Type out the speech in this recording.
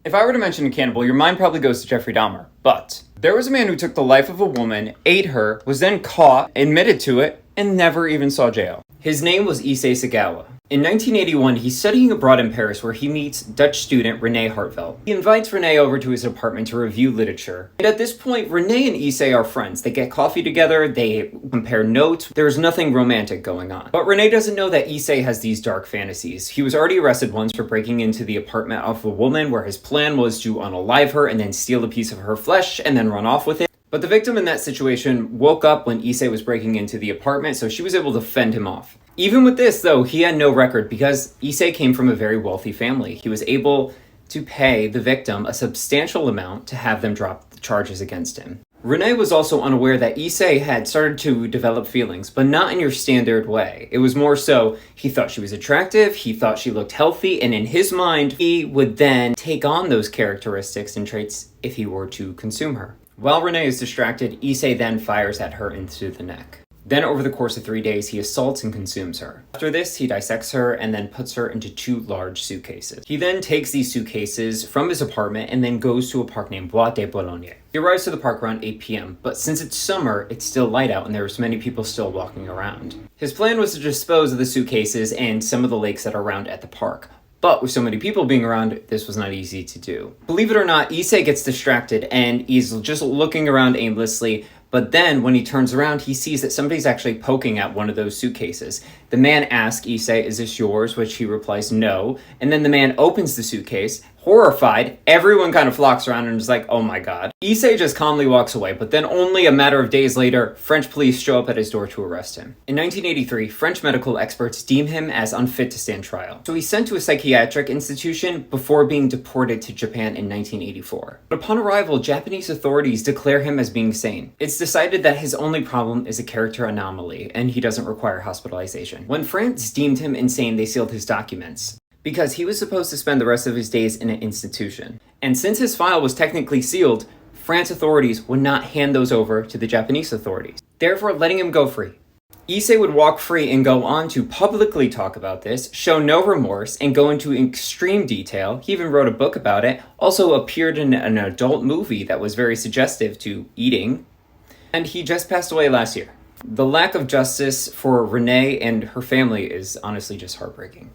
If I were to mention a cannibal, your mind probably goes to Jeffrey Dahmer. But there was a man who took the life of a woman, ate her, was then caught, admitted to it, and never even saw jail. His name was Issei Sagawa. In 1981, he's studying abroad in Paris where he meets Dutch student René Hartveld. He invites René over to his apartment to review literature. And at this point, René and Issei are friends. They get coffee together, they compare notes. There's nothing romantic going on. But René doesn't know that Issei has these dark fantasies. He was already arrested once for breaking into the apartment of a woman where his plan was to unalive her and then steal a piece of her flesh and then run off with it. But the victim in that situation woke up when Issei was breaking into the apartment, so she was able to fend him off. Even with this, though, he had no record because Issei came from a very wealthy family. He was able to pay the victim a substantial amount to have them drop the charges against him. René was also unaware that Issei had started to develop feelings, but not in your standard way. It was more so, he thought she was attractive, he thought she looked healthy, and in his mind, he would then take on those characteristics and traits if he were to consume her. While René is distracted, Issei then fires at her into the neck. Then over the course of 3 days, he assaults and consumes her. After this, he dissects her and then puts her into 2 large suitcases. He then takes these suitcases from his apartment and then goes to a park named Bois de Boulogne. He arrives to the park around 8 p.m., but since it's summer, it's still light out and there's many people still walking around. His plan was to dispose of the suitcases and some of the lakes that are around at the park. But with so many people being around, this was not easy to do. Believe it or not, Issei gets distracted and he's just looking around aimlessly. But then when he turns around, he sees that somebody's actually poking at one of those suitcases. The man asks Issei, "Is this yours?" Which he replies, "No." And then the man opens the suitcase. Horrified, everyone kind of flocks around and is like, oh my god. Issei just calmly walks away, but then only a matter of days later, French police show up at his door to arrest him. In 1983, French medical experts deem him as unfit to stand trial. So he's sent to a psychiatric institution before being deported to Japan in 1984. But upon arrival, Japanese authorities declare him as being sane. It's decided that his only problem is a character anomaly, and he doesn't require hospitalization. When France deemed him insane, they sealed his documents, because he was supposed to spend the rest of his days in an institution. And since his file was technically sealed, France authorities would not hand those over to the Japanese authorities, therefore letting him go free. Issei would walk free and go on to publicly talk about this, show no remorse, and go into extreme detail. He even wrote a book about it, also appeared in an adult movie that was very suggestive to eating, and he just passed away last year. The lack of justice for René and her family is honestly just heartbreaking.